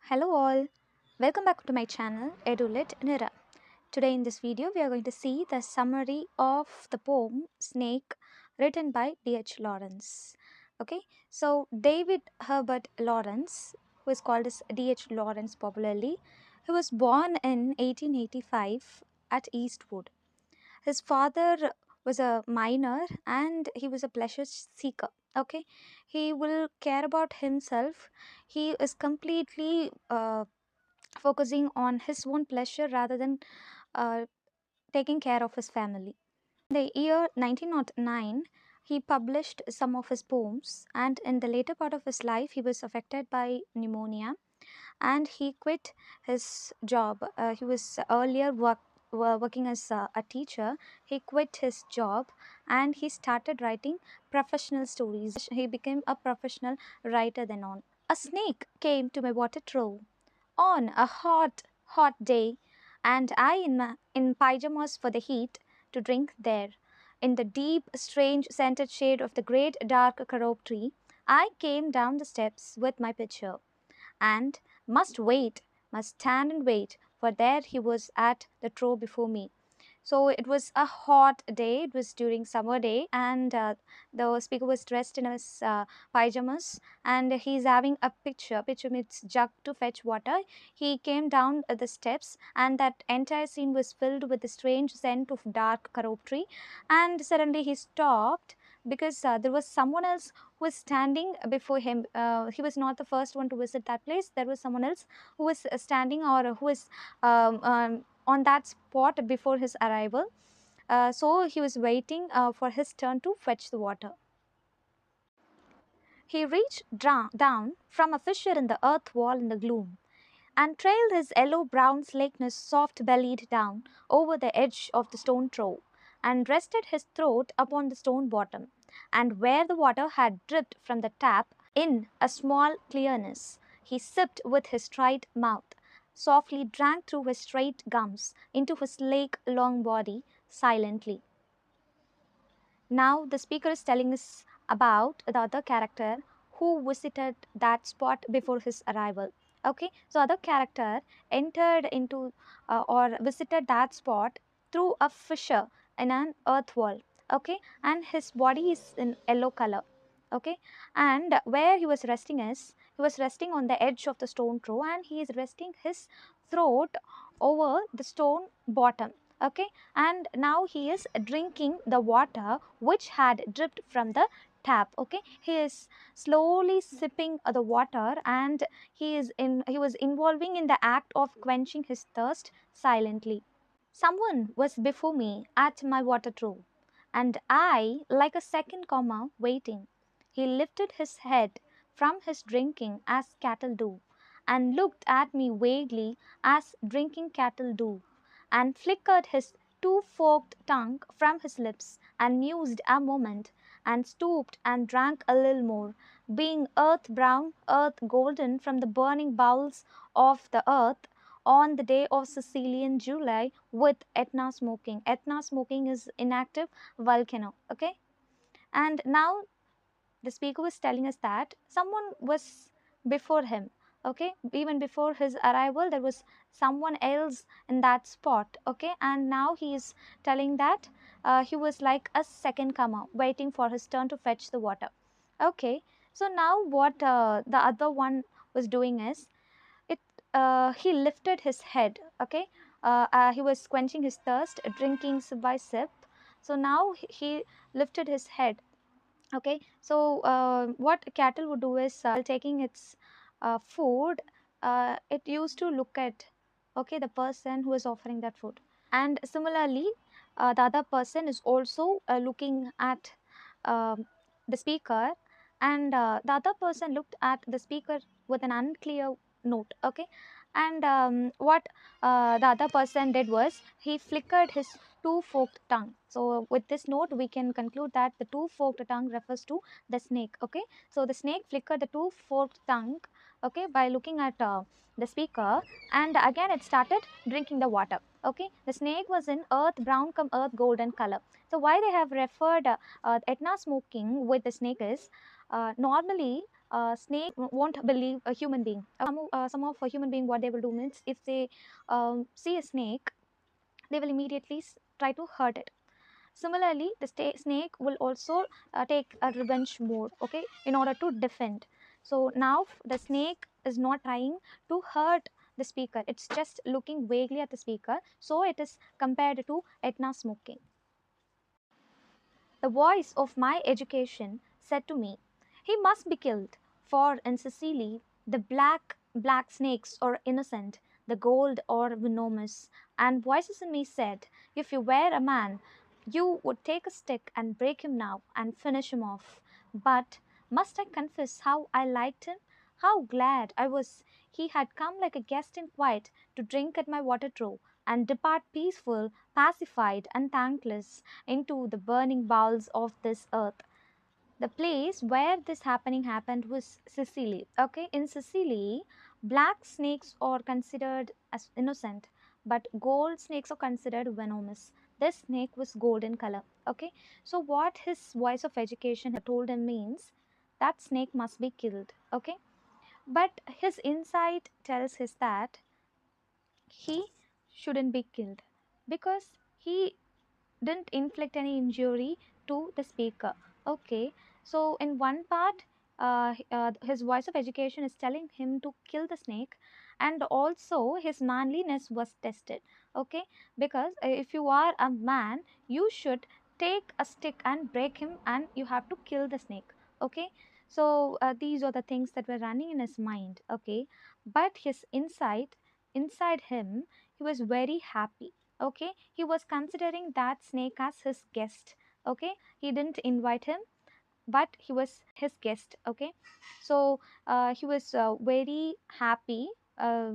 Hello all, welcome back to my channel Edu-Lit-Niru. Today in this video we are going to see the summary of the poem Snake written by D.H. Lawrence. Okay, so David Herbert Lawrence, who is called as D.H. Lawrence popularly, he was born in 1885 at Eastwood. His father was a miner and he was a pleasure seeker. Okay, he will care about himself. He is completely focusing on his own pleasure rather than uh, taking care of his family. In the year 1909, he published some of his poems, and in the later part of his life, he was affected by pneumonia and he quit his job. He was earlier working as a teacher. He quit his job and he started writing professional stories. He became a professional writer then on. A snake came to my water trough on a hot day, and I in pyjamas for the heat to drink there. In the deep, strange scented shade of the great dark carob tree, I came down the steps with my pitcher, and must stand and wait, for there he was at the trough before me. So it was a hot day. It was during summer day, and the speaker was dressed in his pyjamas, and he's having a pitcher. Pitcher means jug to fetch water. He came down the steps, and that entire scene was filled with the strange scent of dark carob tree. And suddenly he stopped because there was someone else who was standing before him. He was not the first one to visit that place. There was someone else who was standing, or who was on that spot before his arrival. So he was waiting for his turn to fetch the water. He reached down from a fissure in the earth wall in the gloom, and trailed his yellow-brown slakeness soft-bellied down over the edge of the stone trough, and rested his throat upon the stone bottom, and where the water had dripped from the tap in a small clearness, he sipped with his straight mouth, softly drank through his straight gums into his lake-long body silently. Now the speaker is telling us about the other character who visited that spot before his arrival. Okay, so other character entered into or visited that spot through a fissure in an earth wall. Okay, and his body is in yellow color. Okay, and where he was resting is, he was resting on the edge of the stone throw, and he is resting his throat over the stone bottom. Okay, and now he is drinking the water which had dripped from the tap. Okay, he is slowly sipping the water, and he was involving in the act of quenching his thirst silently. Someone was before me at my water trough, and I, like a second comma, waiting. He lifted his head from his drinking as cattle do, and looked at me vaguely as drinking cattle do, and flickered his two-forked tongue from his lips, and mused a moment, and stooped and drank a little more, being earth-brown, earth-golden from the burning bowels of the earth, on the day of Sicilian July with Etna smoking. Etna smoking is inactive volcano. Okay, and now the speaker was telling us that someone was before him. Okay, even before his arrival there was someone else in that spot. Okay, and now he is telling that he was like a second comer waiting for his turn to fetch the water. Okay, so now what the other one was doing is, it he lifted his head. Okay, he was quenching his thirst, drinking sip by sip. So now he lifted his head. Okay, so what cattle would do is, taking its food, it used to look at, okay, the person who is offering that food, and similarly the other person is also looking at the speaker, and the other person looked at the speaker with an unclear note. Okay, and what the other person did was, he flickered his two-forked tongue. So with this note we can conclude that the two-forked tongue refers to the snake. Okay, so the snake flickered the two-forked tongue, okay, by looking at the speaker, and again it started drinking the water. Okay, the snake was in earth brown come earth golden color. So why they have referred Etna smoking with the snake is, normally snake won't believe a human being. Some of a human being, what they will do means, if they see a snake, they will immediately try to hurt it. Similarly, the snake will also take a revenge mode, okay, in order to defend. So now the snake is not trying to hurt the speaker, it's just looking vaguely at the speaker. So it is compared to Etna smoking. The voice of my education said to me, "He must be killed, for in Sicily the black snakes are innocent, the gold are venomous." And voices in me said, "If you were a man, you would take a stick and break him now and finish him off." But must I confess how I liked him? How glad I was he had come like a guest in quiet to drink at my water trough and depart peaceful, pacified, and thankless into the burning bowels of this earth. The place where this happening happened was Sicily. Okay, in Sicily, black snakes are considered as innocent, but gold snakes are considered venomous. This snake was gold in color. Okay, so what his voice of education had told him means that snake must be killed. Okay, but his insight tells us that he shouldn't be killed because he didn't inflict any injury to the speaker. Okay, so in one part, his voice of education is telling him to kill the snake, and also his manliness was tested. Okay, because if you are a man, you should take a stick and break him, and you have to kill the snake. Okay, so these are the things that were running in his mind. Okay, but his insight inside him, he was very happy. Okay, he was considering that snake as his guest. Okay, he didn't invite him, but he was his guest. Okay, so he was very happy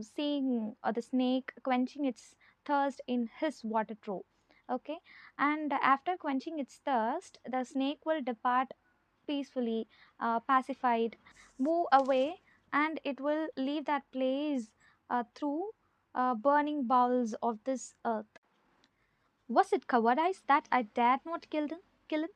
seeing the snake quenching its thirst in his water trough. Okay, and after quenching its thirst, the snake will depart peacefully, pacified, move away, and it will leave that place through burning bowels of this earth. Was it cowardice that I dared not kill him?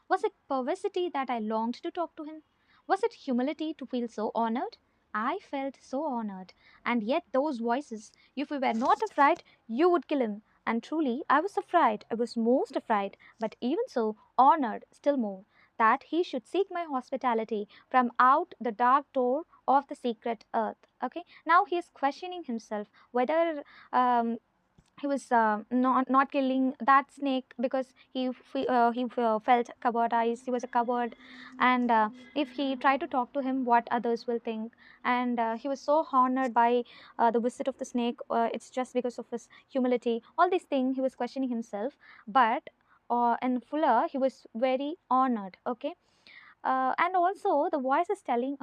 Was it perversity that I longed to talk to him? Was it humility to feel so honored? I felt so honored. And yet those voices, if we were not afraid, you would kill him. And truly, I was afraid. I was most afraid, but even so, honored still more, that he should seek my hospitality from out the dark door of the secret earth. Okay, now he is questioning himself whether he was not killing that snake because he felt cowardized. He was a coward, and if he tried to talk to him, what others will think. And he was so honored by the visit of the snake. It's just because of his humility. All these things he was questioning himself, but in Fuller he was very honored. Okay, and also the voice was telling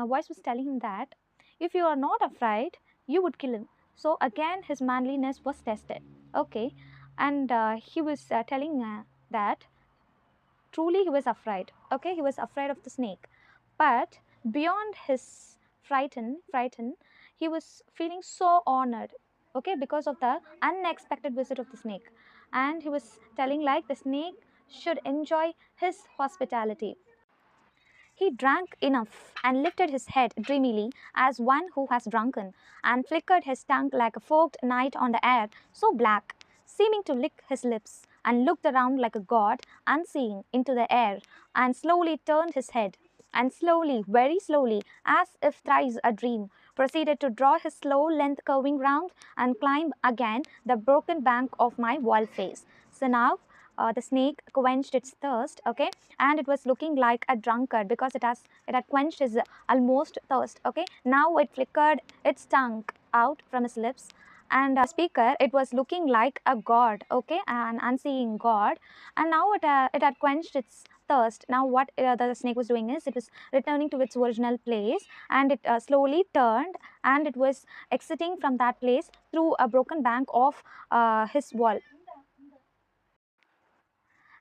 him that if you are not afraid, you would kill him. So again his manliness was tested. Okay, and he was telling that truly he was afraid. Okay, he was afraid of the snake, but beyond his frighten, he was feeling so honored. Okay, because of the unexpected visit of the snake, and he was telling like the snake should enjoy his hospitality. He drank enough and lifted his head dreamily as one who has drunken, and flickered his tongue like a forked knife on the air, so black, seeming to lick his lips, and looked around like a god, unseeing, into the air, and slowly turned his head, and slowly, very slowly, as if thrice a dream, proceeded to draw his slow length curving round and climb again the broken bank of my wall face. So now the snake quenched its thirst. Okay, and it was looking like a drunkard because it had quenched his almost thirst. Okay, now it flickered its tongue out from his lips, and speaker, it was looking like a god. Okay, an unseeing god, and now it had quenched its thirst. Now what the snake was doing is it was returning to its original place, and it slowly turned, and it was exiting from that place through a broken bank of his wall.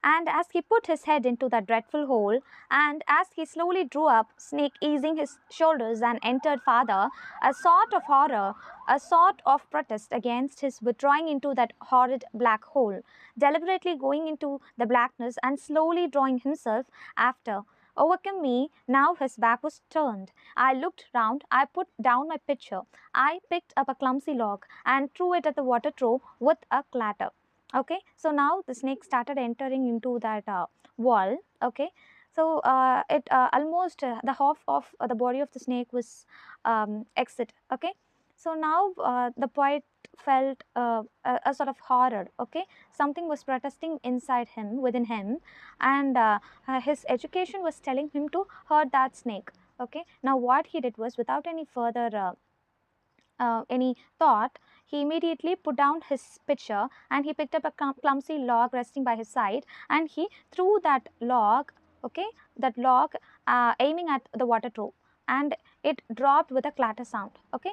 And as he put his head into that dreadful hole, and as he slowly drew up, snake easing his shoulders and entered farther, a sort of horror, a sort of protest against his withdrawing into that horrid black hole, deliberately going into the blackness and slowly drawing himself after. overcame me. Now his back was turned. I looked round. I put down my pitcher. I picked up a clumsy log and threw it at the water trough with a clatter. Okay, so now the snake started entering into that wall. Okay, so it almost the half of the body of the snake was exit. Okay, so now the poet felt a sort of horror. Okay, something was protesting inside him, within him, and his education was telling him to hurt that snake. Okay, now what he did was, without any further any thought, he immediately put down his pitcher and he picked up a clumsy log resting by his side, and he threw that log, okay, that log aiming at the water trough, and it dropped with a clatter sound. Okay,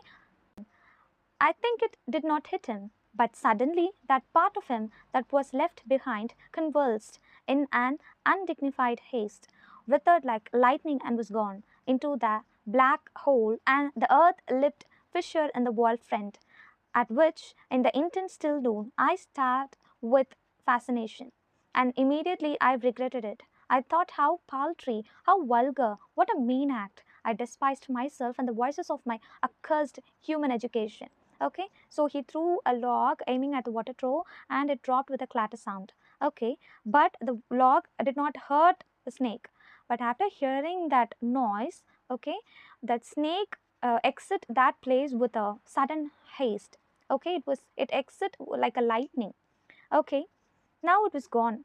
I think it did not hit him, but suddenly that part of him that was left behind convulsed in an undignified haste, withered like lightning, and was gone into the black hole and the earth-lipped fissure in the wall front, at which, in the intense still noon, I stared with fascination. And immediately I regretted it. I thought how paltry, how vulgar, what a mean act. I despised myself and the voices of my accursed human education. Okay, so he threw a log aiming at the water trough and it dropped with a clatter sound. Okay, but the log did not hurt the snake. But after hearing that noise, okay, that snake exit that place with a sudden haste. Okay, it exit like a lightning. Okay, now it was gone.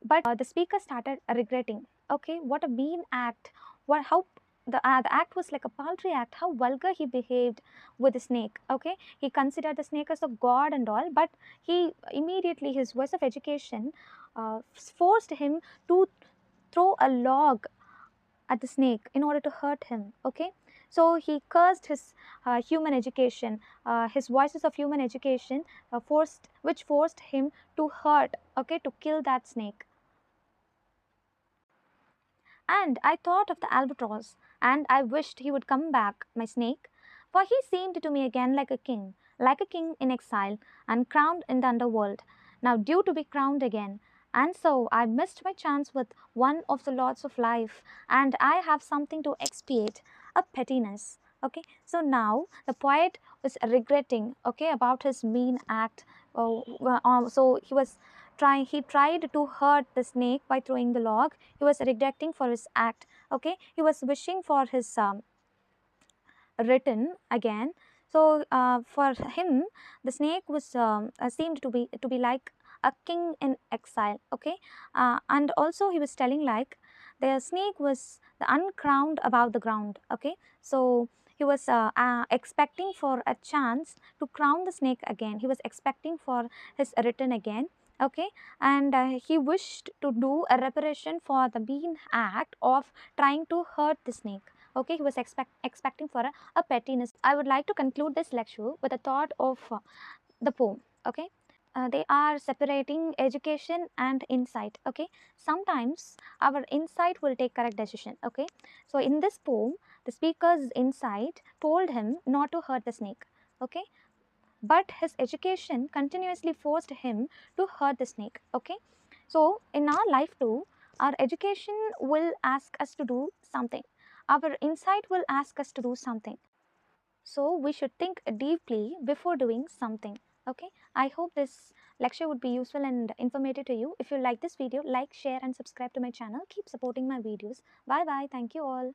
But the speaker started regretting. Okay, what a mean act. What how the act was like a paltry act. How vulgar he behaved with the snake. Okay, he considered the snake as a god and all, but he immediately, his voice of education forced him to throw a log at the snake in order to hurt him. Okay, so he cursed his human education, his voices of human education, which forced him to hurt, okay, to kill that snake. And I thought of the albatross, and I wished he would come back, my snake, for he seemed to me again like a king in exile, and crowned in the underworld, now due to be crowned again. And so I missed my chance with one of the lords of life, and I have something to expiate, a pettiness. Okay, so now the poet was regretting, okay, about his mean act. So he tried to hurt the snake by throwing the log. He was regretting for his act. Okay, he was wishing for his written again. So for him, the snake was seemed to be like a king in exile. Okay, and also he was telling like the snake was the uncrowned above the ground. Okay, so he was expecting for a chance to crown the snake again. He was expecting for his return again. Okay, and he wished to do a reparation for the mean act of trying to hurt the snake. Okay, he was expecting for a pettiness. I would like to conclude this lecture with a thought of the poem. Okay, they are separating education and insight. Okay, sometimes our insight will take correct decision. Okay, so in this poem, the speaker's insight told him not to hurt the snake. Okay, but his education continuously forced him to hurt the snake. Okay, so in our life too, our education will ask us to do something, our insight will ask us to do something, so we should think deeply before doing something. Okay, I hope this lecture would be useful and informative to you. If you like this video, like, share and subscribe to my channel. Keep supporting my videos. Bye bye. Thank you all.